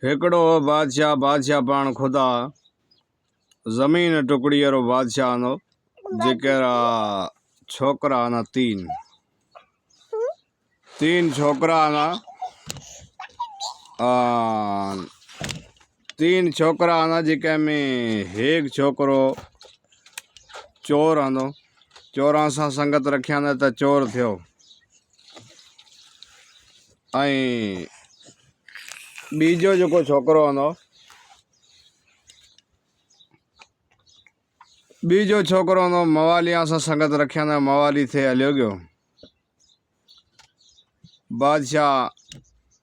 हिकड़ो बादशाह बादशाह पाण खुदा जमीन टुकड़ी वारो बादशाह नो जेकरा छोकरा ना तीन छोकरा ना तीन छोकरा ना जेके में एक छोकरो चोर आंदो चोरां सां संगत रखिया न त चोर थियो ऐं बीजो जो छोकरो आंदो बीजो छोकरो आंदो मवालियां सां संगत रखिया न मवाली थे हलियो गयो। बादशाह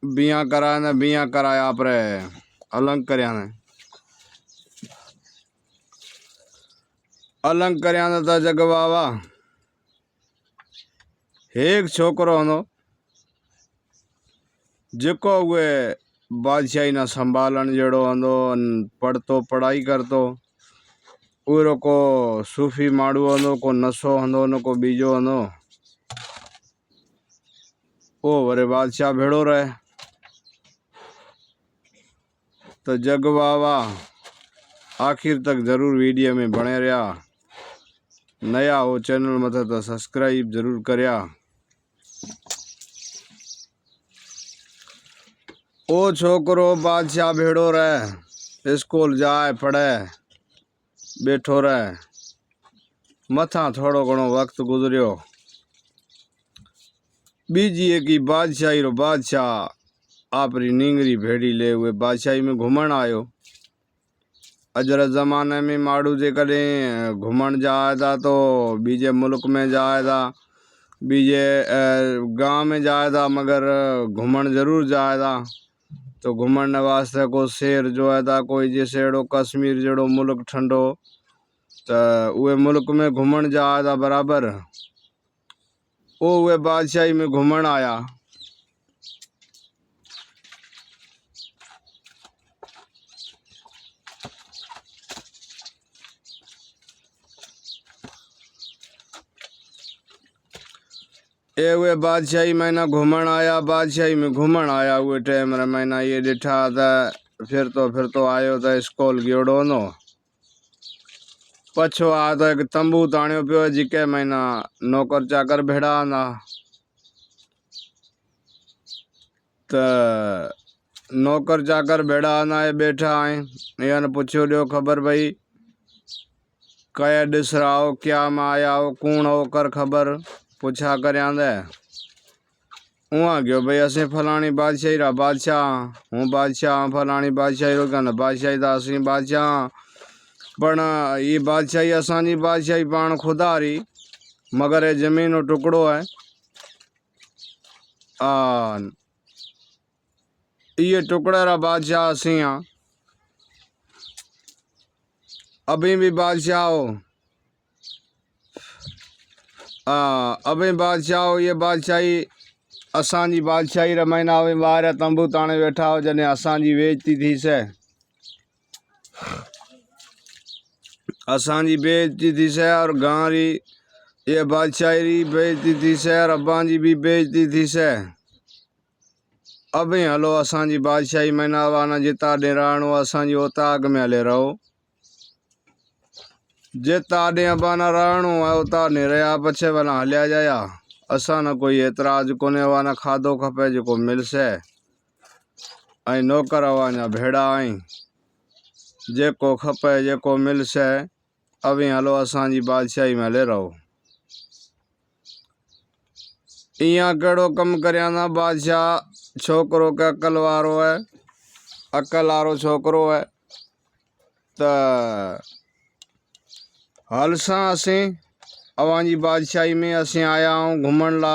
बिया कराया न बिया कराया पर अलंग करया न अलंग करया न त जग बाबा एक छोकरो आंदो जेको उहे बादशाही ना संभालन जड़ो आंदो पढ़तो पढ़ाई करतो उरो को सूफी माड़ू आंदो को नशो हंदो न को बीजो हंदो ओ वरे बादशाह भेड़ो रहे। तो जग बाबा आखिर तक जरूर वीडियो में बने रहा। नया हो चैनल मत तो सब्सक्राइब जरूर करया। ओ छोकरो बादशाह भेड़ो रहे स्कूल जाए पढ़े बैठो रहे मथा थोड़ो घणो वक्त गुजरियो बीजी की बादशाही रो बादशाह आपरी नींगरी भेड़ी ले हुए बादशाही में घूमण आयो। अजर जमाने में माड़ू जे कदे घूमण जाए था तो बीजे मुल्क में जाए था बीजे गांव में जाए था मगर घूमण जरूर जाए था। तो घूमण वास्ते को शेर जो है था कोई जैसे एड़ो कश्मीर जड़ो मुल्क ठंडो तो उहे मुल्क में घूमण जाए था बराबर ओ उहे बादशाही में घूमण आया। ए उहे बादशाही महीना घूमण आया बादशाही में घूमण आया उहे टाइम रे महीना ये डिठा था फिर तो आयो था स्कूल गियोड़ो नो पछो आ तो एक तंबू ताणियो पियो जिके महीना नौकर चाकर भेड़ा ना त नौकर चाकर भेड़ा ना बैठा आए यान पूछो लियो खबर भाई कया दिस रहा हो क्या में आया हो कौन हो कर खबर पूछा करया दे वहाँ गयो भाई असें फलानी बादशाही रा बादशाह हूँ बादशाह फलानी बादशाही रो क्या बादशाही था असी बादशाह पण ये बादशाही असांजी बादशाही पाण खुदा री मगर ये जमीन रो टुकड़ो है ये टुकड़े रा बादशाह असी हाँ अभी भी बादशाह हो अभी बादशाह हो ये बादशाही असांजी बादशाही रा महीना अभी बाहर तंबू ताणे बैठा हो जने असांजी बेइज्जती थी से असांजी बेइज्जती थी से और गांव री ये बादशाही री बेइज्जती थी से और अब्बा जी भी बेइज्जती थी से अभी हलो असांजी बादशाही महीना वाना जिता डेराणो असांजी ओता अग में हले रहो जिता डे अबाना रहणो है उता ने रहा पछे वाला हलिया जाया असा न कोई एतराज कोने वाना खादो खपे जो मिलसे ऐं नौकर वाना भेड़ा आई जेको खपे जेको मिलसे अभी हलो असांजी बादशाही में हले रहो। इया केड़ो कम करया ना बादशाह छोकरो के अकल वारो है अकल वारो छोकरो है त हलसा असी अवांजी बादशाही में असी आया हूँ घूमण ला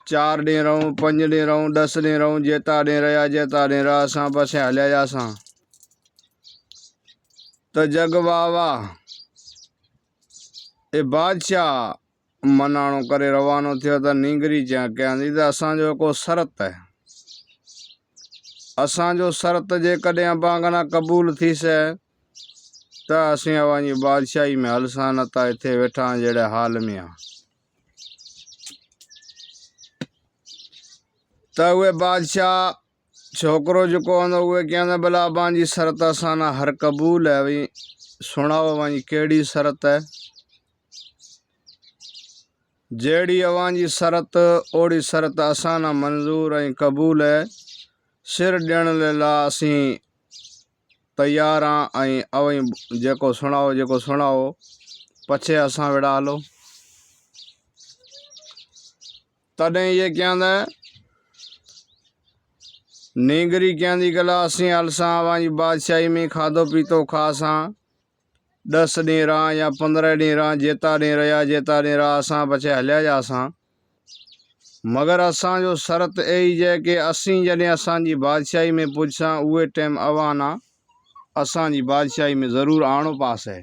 4 दिन रहूं 5 दिन रहूं 10 दिन रहूं जेता दिन रहा असा बस हलिया जासा तो जग बाबा ए बादशाह मनाणो करे रवानो थियो तो नींगरी चा कहंदी तो असांजो को शर्त है असांजो शर्त जे कदे अबांगना कबूल थी से तो असी अवांजी बादशाही में हलसा न ता इथे वेठा जेड़े हाल में आ तो वे बादशाह छोकिरो जेको हूंदो उहे चवंदा भला अव्हांजी शर्त असां ना हर क़बूल है भई सुणाओ अव्हांजी कहिड़ी शर्त है जहिड़ी अव्हांजी शर्त ओड़ी शर्त असां ना मंज़ूर ऐं क़बूल है सिर ॾियण लाइ असीं तयार हाँ ऐं अवई जेको सुणाओ पछे असां वेड़ा हलो तॾहिं इहे कहंदा नींगरी कहंदी गला असीं हलसां अव्हांजी बादशाही में खाधो पीतो खासां 10 ॾींहं रहां या 15 ॾींहं रहां जेता ॾींहं रहा असां पछे हलिया जासां मगर असांजो शर्त यही है कि असीं जॾहिं असांजी बादशाही में पुॼसां उहे टाइम अव्हां ना असांजी बादशाही में ज़रूर आणो पास है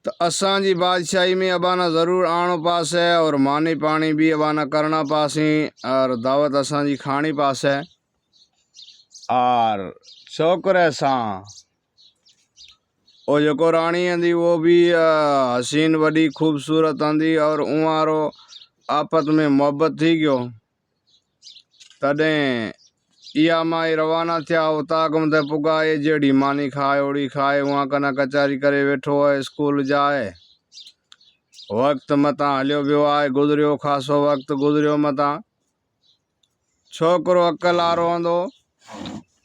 तो असांजी बादशाही में अबाना ज़रूर आणो पास है और मानी पानी भी अबाना करना पास है और दावत असांजी खानी पास है और छोकरे सां ओ जो रानी आंदी वो भी हसीन वडी खूबसूरत आंदी और उहारो आपस में मोहब्बत थी गयो तॾहिं इहा माई रवाना थिया उतागम ते पुगाए जहिड़ी मानी खाए ओड़ी खाए वहाँ कना कचारी करे वेठो है स्कूल जाए वक्त मता हलियो वियो आहे गुज़रियो खासो वक्त गुज़रियो मता छोकरो अकल वारो हूंदो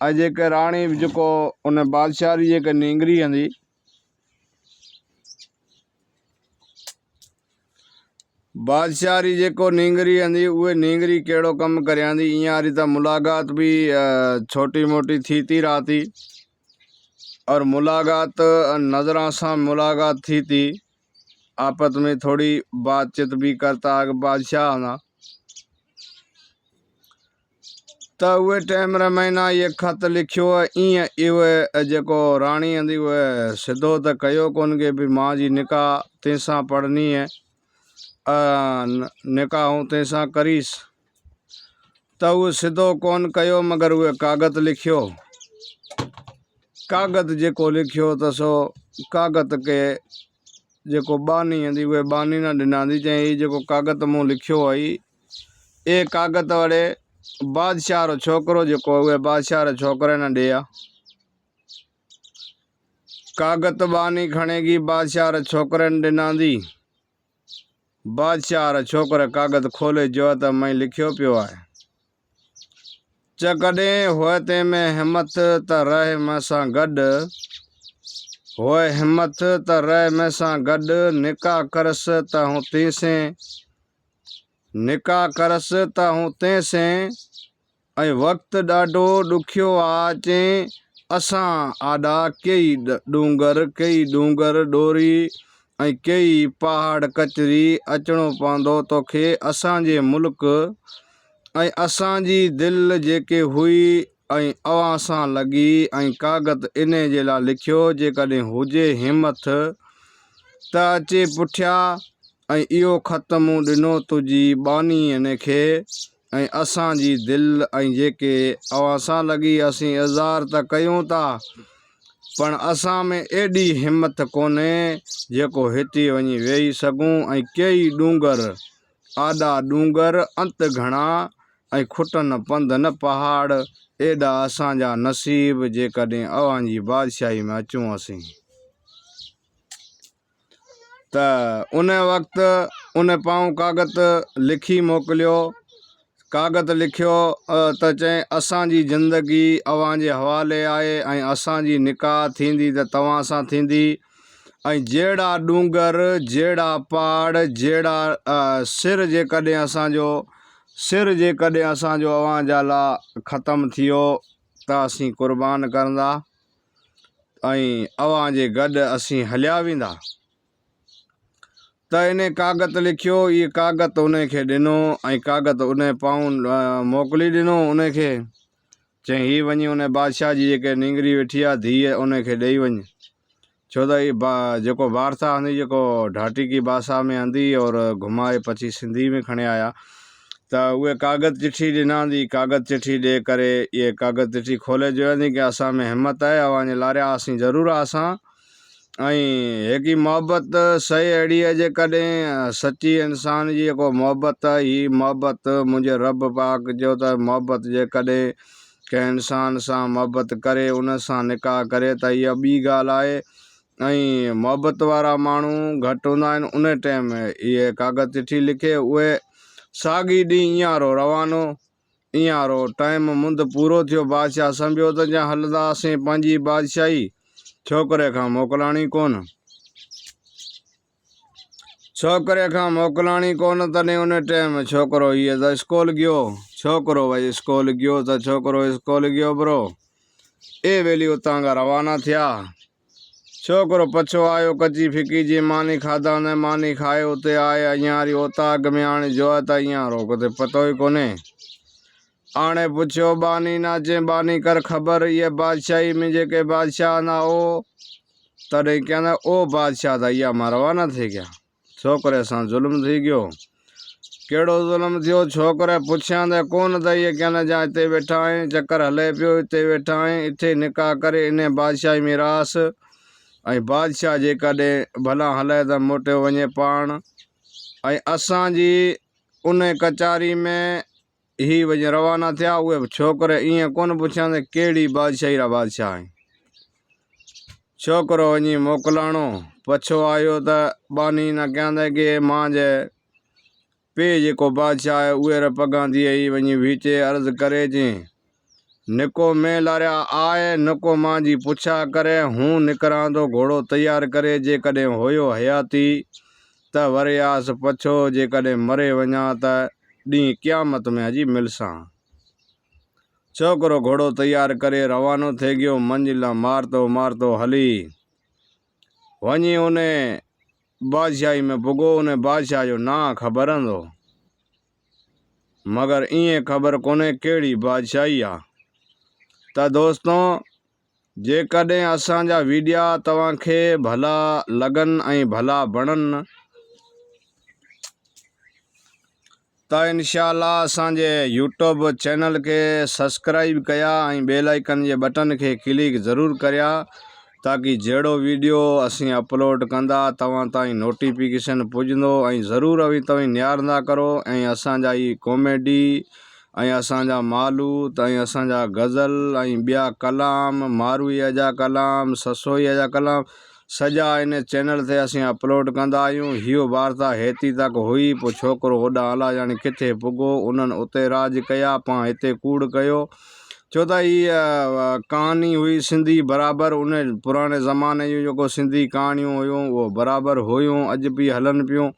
ऐं जेके राणी जेको उन बादशाही जेके नींगरी हूंदी बादशाही जेको नींगरी हूंदी उहे नींगरी कहिड़ो कमु करे आंदी ईअं वारी त मुलाक़ात भी छोटी मोटी थी रहती और मुलाक़ात नज़रां सां मुलाक़ात थी आपस में थोड़ी बातचीत भी करता बादशाह ना तो उहे टाइम रे महीना ये खत लिखियो ईअं इहे जेको राणी हूंदी उहे सिधो त कयो कोन के भी मां जी निकाह तंहिंसां पढ़नी है निकाह तंहिंसां करीस त उहे सिधो कोन कयो मगर उहे कागत लिखियो कागत जेको लिखियो त सो कागत के जेको बानी हूंदी उहे बानी न ॾिनांदी चई जेको कागत मूं लिखियो आई ए कागत वड़े बादशाह रो छोकरो जेको उहे बादशाह रे छोकरे न ॾिया कागत बानी खणेगी बादशाह रे छोकरे ने ॾिनांदी बादशाह रे छोकरे कागत खोले जो त मैं लिखियो पियो आहे चकॾहिं होए ते में हिम्मत त रहे मूंसां गॾु होए हिम्मत त रहे मूंसां गॾु निकाह करस त हूं तंहिंसे ऐं वक़्तु ॾाढो ॾुखियो आहे चई असां आॾा कई डूंगर डोरी ऐं कई पहाड़ कचरी अचणो पवंदो तोखे असांजे मुल्क ऐं असांजी दिलि जेके हुई ऐं अव्हां सां लॻी ऐं कागत इन जे लाइ लिखियो जेकॾहिं हुजे हिमत त अचे पुठिया ऐं इहो ख़त मूं ॾिनो तुंहिंजी बानी इन खे ऐं असांजी दिलि ऐं जेके अव्हां सां लॻी असीं इज़हार त कयूं था पण असां में एॾी हिमत कोन्हे जेको हिते वञी वेही सघूं ऐं कई डूंगर आॾा डूंगर अंत घणा ऐं खुटन पंध न पहाड़ एॾा असांजा नसीब जेकॾहिं अव्हांजी बादशाही में अचूं असीं त उन वक़्तु उन पाऊं कागत लिखी मोकिलियो कागत लिखियो त चई असांजी ज़िंदगी अव्हांजे हवाले आहे ऐं असांजी निकाह थींदी त तव्हां सां थींदी ऐं जहिड़ा डूंगर जहिड़ा पहाड़ जहिड़ा सिर जेकॾहिं असांजो अव्हां जा लाइ ख़तमु थियो त असीं क़ुर्बान कंदा ऐं अव्हां जे गॾु असीं हलिया वेंदा त इन कागत लिखियो इहे कागत उन खे ॾिनो ऐं कागत उन पाऊं मोकिली ॾिनो उन खे चई हीअ वञी उन बादशाह जी जेके नींगरी वेठी आहे धीअ उन खे ॾेई वञ छो त हीअ जेको वार्ता हूंदी जेको ढाटी की भाषा में हूंदी और घुमाए पची सिंधी में खणे आया त उहे कागत चिठी ॾिनांदी कागत चिठी ॾे करे इहे कागत चिठी खोले जो की असां में हिमत आहे अव्हां जे लारिया असीं ज़रूरु असां हेकी मोहब्बत सही अहिड़ी आहे जेकॾहिं सची इंसान जी जेको मोहब्बत आहे हीअ मोहब्बत मुंहिंजे रब पाक जो त मोहब्बत जेकॾहिं कंहिं इंसान सां मोहब्बत करे उन सां निकाह करे त इहा ॿी ॻाल्हि आहे। मोहब्बत वारा माण्हू घटि हूंदा आहिनि। उन टाइम इहे कागज़ चिठी लिखे उहे साॻी ॾींहुं ईअं रवानो ईअं टाइम मुंदि पूरो थियो। बादशाह सम्झो त जा हलंदासीं पंहिंजी बादशाही छोकिरे खां मोकिलाणी कोन तॾहिं उन टाइम छोकिरो हीअ त स्कूल गयो छोकिरो भई स्कूल गयो त छोकिरो स्कूल गयो ब्रो ए वेली उतां खां रवाना थिया। छोकिरो पछो आयो कची फिकी जी मानी खाधा न मानी खाए उते आए अञा वरी ओताग में हाणे जो आहे त ईअं किथे पतो ई कोन्हे। हाणे पुछियो बानी ना चए बानी कर ख़बर ये बादशाही में जेके बादशाह ना हो तॾहिं कहंदा ओ बादशाह त इहा मां रवाना थी गया। छोकिरे सां ज़ुल्म थी गयो। कहिड़ो ज़ुल्म थियो? छोकिरे पुछियां त कोन त इहे कहंदा जा हिते वेठा आहिनि चकर हले पियो हिते वेठा आहिनि हिते निकाह करे इन बादशाही में रास ऐं बादशाह जेकॾहिं भला हले त मोटियो वञे पाण ऐं असांजी उन कचारी में ही वञी रवाना थिया। उहे छोकिरे ईअं कोन पुछियां त कहिड़ी बादशाही जा बादशाह आहिनि। छोकिरो वञी मोकिलाणो पछो आयो त बानी न कहंदा कि मां जे पे जेको बादशाह आहे उहे पगां थी वई वञी विचे अर्ज़ु करे चई निको में लारिया आए निको मां जी पुछा करे हूं निकिरां थो घोड़ो तयारु करे जेकॾहिं हुयो हयाती त वरियास पछो जेकॾहिं मरे वञा त ॾींहुं क़यामत में अजी मिलसां। छोकिरो घोड़ो तयारु करे रवानो थी गयो। मंजिल मारतो हली वञी उन बादशाही में पुॻो। उन बादशाह जो नां ख़बर हूंदो मगर ईअं ख़बर कोन्हे कहिड़ी बादशाही आहे। त दोस्तों जेकॾहिं असांजा वीडिया तव्हांखे भला लॻनि ऐं भला वणनि त इंशाअल्लाह असांजे यूट्यूब चैनल खे सब्सक्राइब कया ऐं बेल आइकन जे बटन खे क्लिक ज़रूरु करिया ताकि जहिड़ो वीडियो असीं अपलोड कंदा तव्हां ताईं नोटिफिकेशन पुॼंदो ऐं ज़रूरु अभी तव्हां निहारंदा करो ऐं असांजा ई कॉमेडी ऐं असांजा मालूत ऐं असांजा गज़ल ऐं ॿिया कलाम मारूईअ जा कलाम ससोईअ जा कलाम सॼा इन चैनल ते असीं अपलोड कंदा आहियूं। हीअ वार्ता हेती तक हुई पोइ छोकिरो होॾां अला ॼाणे किथे पुॻो उन्हनि उते राज कया पाण हिते कूड़ कयो छो त हीअ कहानी हुई सिंधी बराबरि उन पुराणे ज़माने जूं जेको सिंधी कहाणियूं हुयूं उहो बराबरि हुयूं अॼु बि हलनि पियूं।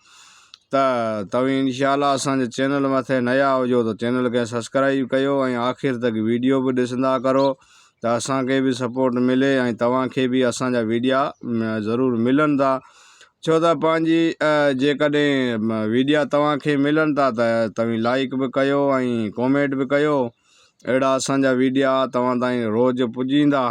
त तव्हां इंशाअल्लाह असांजे चैनल मथे नया हुजो त चैनल खे सब्सक्राइब कयो ऐं आख़िर तक वीडियो बि ॾिसंदा करो त असांखे बि सपोर्ट मिले ऐं तव्हांखे बि असांजा वीडिया ज़रूरु मिलनि था। छो त पंहिंजी जेकॾहिं वीडिया तव्हांखे मिलनि था त तव्हां लाइक बि कयो ऐं कॉमेंट बि कयो। अहिड़ा असांजा वीडिया तव्हां ताईं रोज़ु पुॼींदा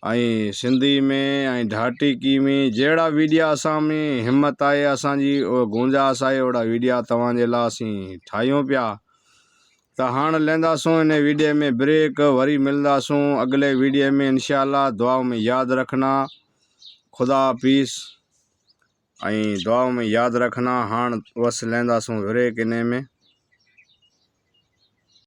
ऐं सिंधी में ऐं ढाटीकी में जहिड़ा वीडिया असां में हिमत आहे असांजी गुंजाइश आहे ओड़ा वीडिया तव्हांजे लाइ असीं ठाहियूं पिया। त हाणे लहंदासूं इन वीडियो में ब्रेक वरी मिलंदासूं अॻिले वीडियो में इंशाअल्लाह। दुआ में यादि रखना ख़ुदा हाफ़िज़ ऐं दुआ में यादि रखना। हाणे बसि लहंदासूं ब्रेक इन में।